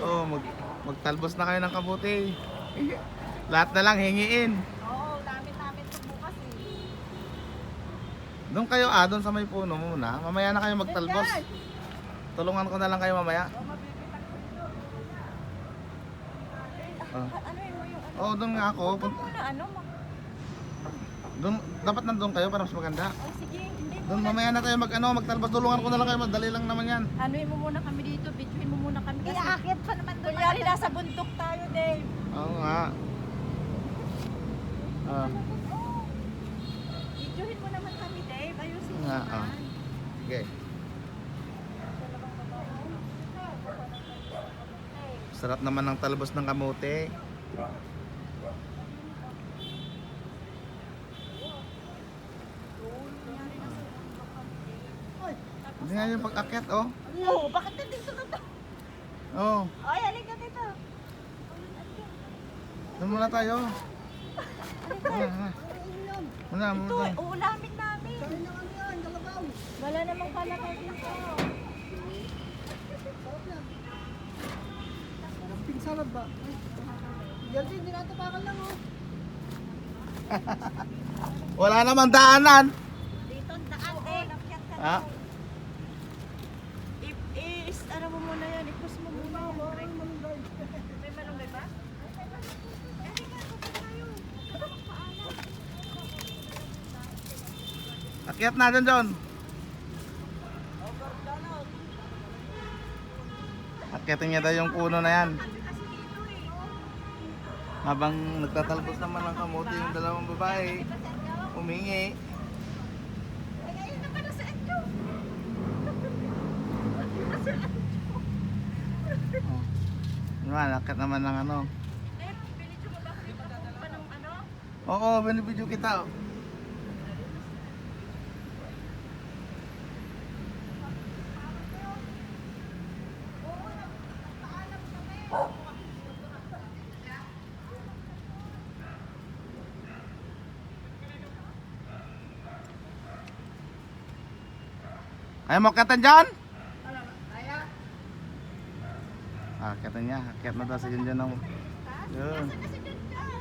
Oh, magtalbos na kayo ng kabuti. Lahat na lang hingiin. Oo, namin ito bukas eh. Doon kayo doon sa may puno muna. Mamaya na kayo magtalbos. Tulungan ko na lang kayo mamaya. Oh. Ano yun mo yung ano? Oh, doon nga ako. Muna ano? Doon dapat nandoon kayo para mas maganda. Ay sige, hindi Doon muna. mamaya na tayo magtalbos. Tulungan ko na lang kayo, madali lang naman 'yan. Anuin mo muna kami dito, videoin mo muna kami kasi. Iaakit pa naman doon. Kunyari nasa bundok tayo, Dave. Oo nga. Ah, Videoin mo naman kami, Dave. Ayusin mo nga. naman. Okay. Sarap naman ng talbos ng kamote. Hindi nga yung pag-akyat, oh. Oo, bakit nandito na to? Oh, Ay, halika dito. doon muna tayo. Muna. Ito, uulamin namin. Wala namang palakaw dito. Sarap ba? Yan din, dinatapakan lang oh. Wala namang daanan. Dito ang daan, Dave. Ha? Ano mo muna yan? I-push mo muna yan. May malunggay ba? Akyat na dyan, John. Akyatin niya daw yung puno na yan. Habang nagtatalbos naman ng kamote yung dalawang babae, humingi. Oh. Naman, akyat naman ng ano. Oo, binibidyo kita. Oh. Ayaw mo akyatan dyan? Akyatan niya. Akyat na daw si Junjun. Yun.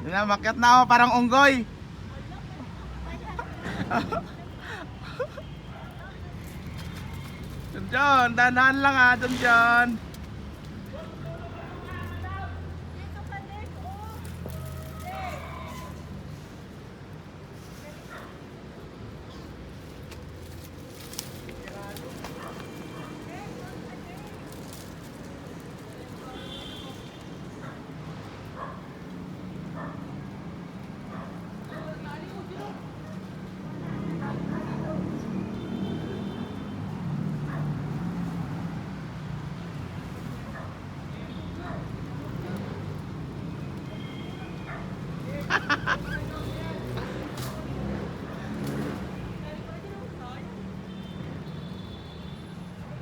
Yun na, makyat na ako. Parang unggoy. Junjun, dahan-dahan lang Junjun.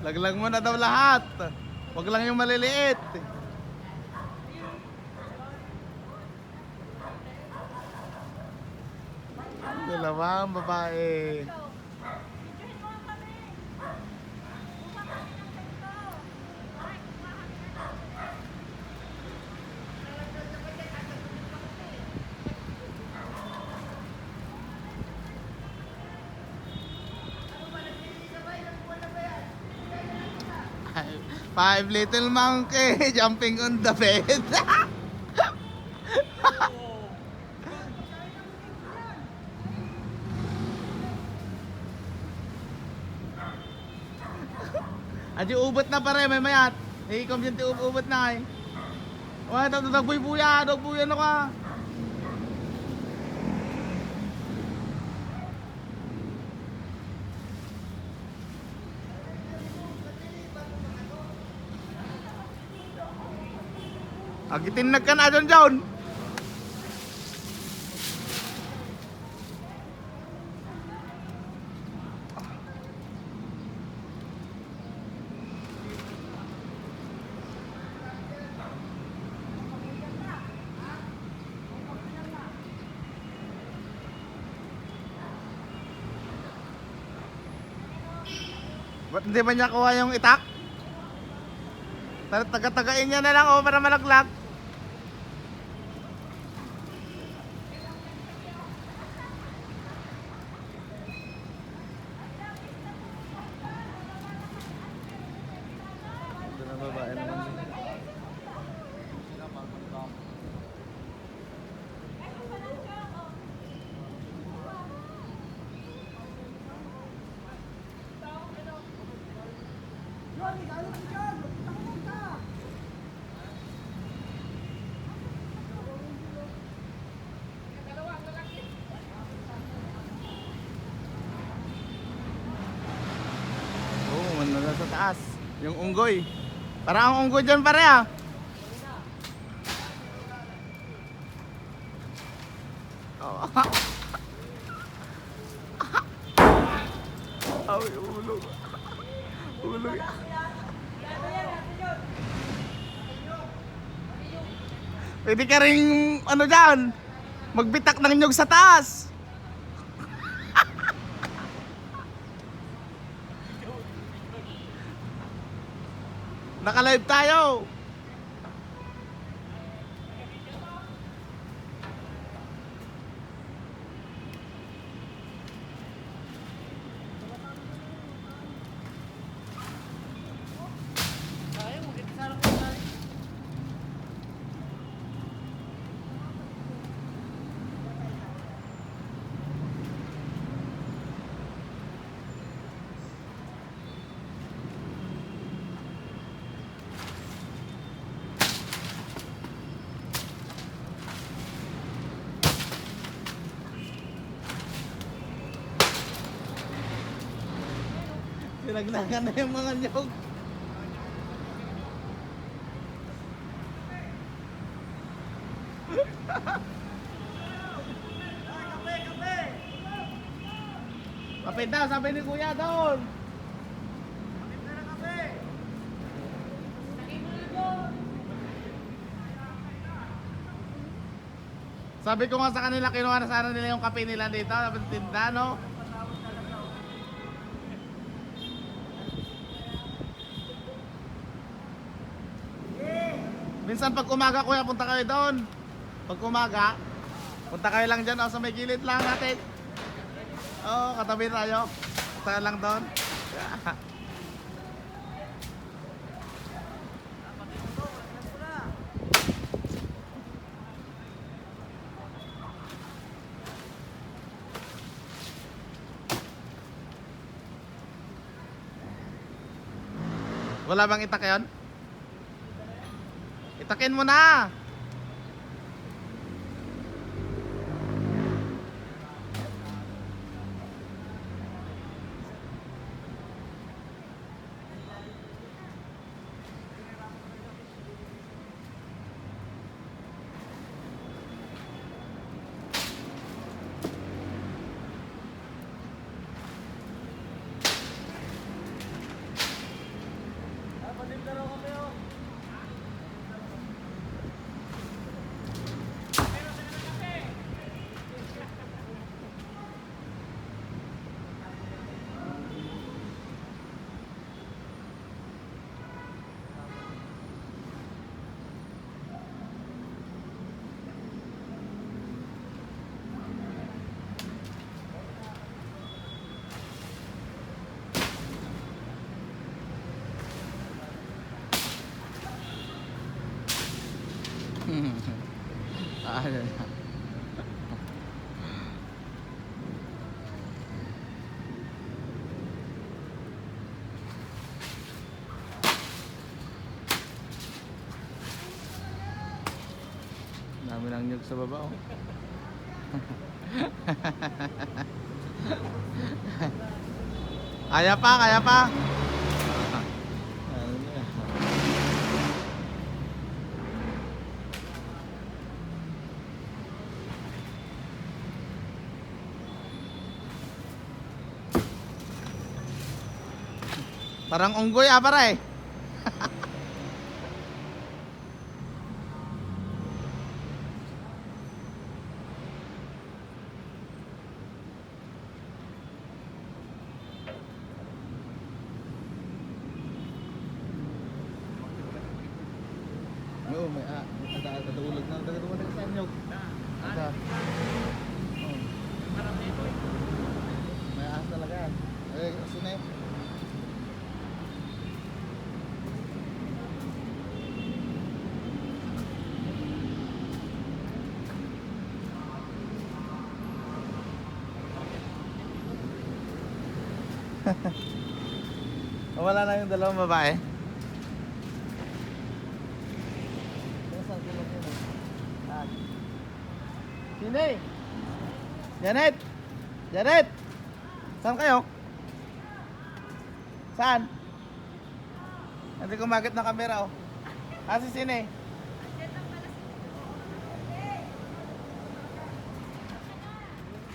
Laglag mo na daw lahat. Wag lang yung maliliit. Dalawang babae. Five little monkey jumping on the bed. Adi ubot na pare, may mayat. Ikom yung ubot na eh. Wala, dagbuy-buya ano ka. Agitin ka na John. Ba't hindi ba niya kuha yung itak? Taga-tagain niya na lang oh, para malaglag. Ito na babae naman. Johnny, galit mo dyan! Takot ka! Oo, oh, nasa sa taas. Yung unggoy. Parang ang unggoy dyan pare ah. Oh. Ay, ulog. Ulog. Pwede ka rin, ano dyan, magbitak ng nyug sa taas. Naka-live tayo. Sinagnagan na yung mga nyog. Kape daw, sabi ni kuya doon. Sabi ko nga sa kanila, kinuha na sana nila yung kape nila dito, sabi ng tinda, no? Minsan pag umaga kuya, punta kayo doon. Pag umaga, punta kayo lang dyan, sa may gilid lang natin. Katabi tayo. Punta lang doon. Wala bang itak yun? Itakin mo na! Ano na. Dami ng nyug sa baba oh. Kaya pa, kaya pa. Parang unggoy pare. Oo, may nadulog na taga sa inyo. Ada. Oh. Parang dito eh. May ahas talaga yan. Eh, sine. Wala na yung dalawang babae. Sine? Janet? Janet? Saan kayo? Saan? Hindi kumagat ng kamera oh. Si Sine?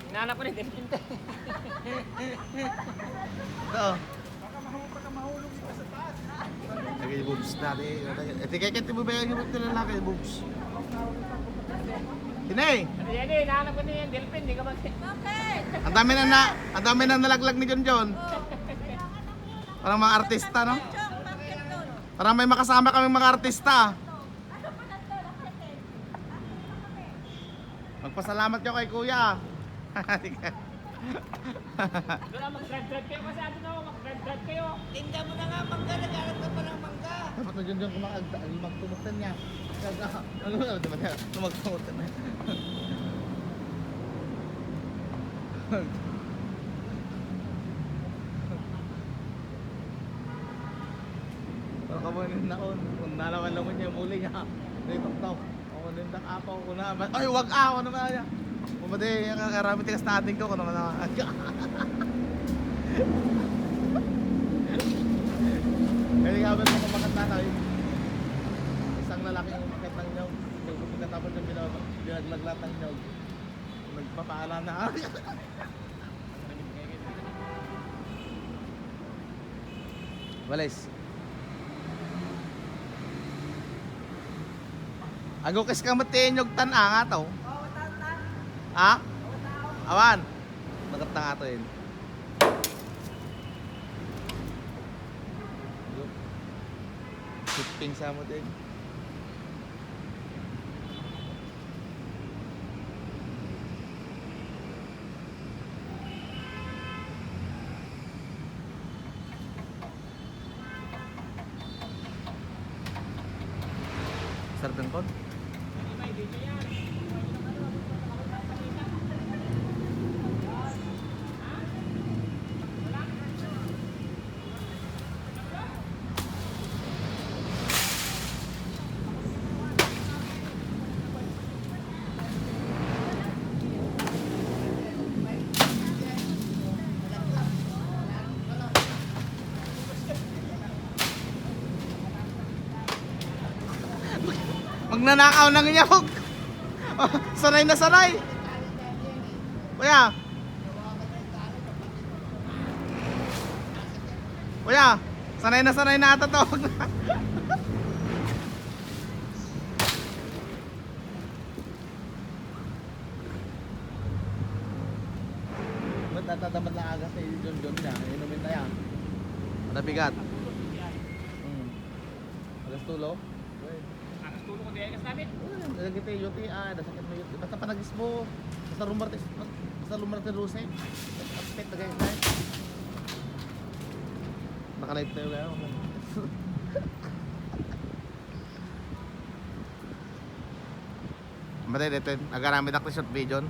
Hinanap ko rin din. Ito. Baka mahulog ito sa taas. Lagay yung boobs natin. Ito kaya kaya mo ba yung lalaki yung boobs? Sine? Yan eh, hinahanap ko na yan. Delphin, di ka mag... Bakit? Ang dami na nalaglag ni John John. Parang mga artista, no? Chong, bakit doon? Parang may makasama kaming mga artista. Ano pa nandun? Bakit? Magpasalamat kayo kay Kuya. Doon ang mag-drive kayo kasi atin ako, mag-drive kayo. Tinda mo na nga mangga, nagharap ka pa ng mangga. Dapat na John John magtumutan niya. Ano na, di ba niya? Magtumutan na. Parang kamunin na ako. Kung nalaman lang mo niya yung muli niya. Dito top. Ako nindang apaw ko na. Ay, wag ako naman niya. Kumadi, yung kakarami tigas natin ko. Kung naman na. Kaya nga ba naman kumakat na tayo? Isang lalaki yung umakit ng nyog. Pagkatapos yung binaglag ng nyog. Nagpapaalam na. Walis. Agukis ka matiin yung tan nga to. Ha? Awan. Nagat na nga to yun. Shipping sa mo din. Sardan kon? May dito yan. Magnanakaw ng nyog. Sanay na sanay. Kuya. Kuya, sanay na ata to. Ba't natatamad na agas na yung John niya? Inumin na yan. Matabigat. Alas tulo? Akas tulo ko din namin. Lagi tayo UTI, nasakit mo UTI. Basta panagis mo. Basta lumarte luse. Aspect na guys. Nakalive tayo kaya. Matay dito. Agaramid ako short video.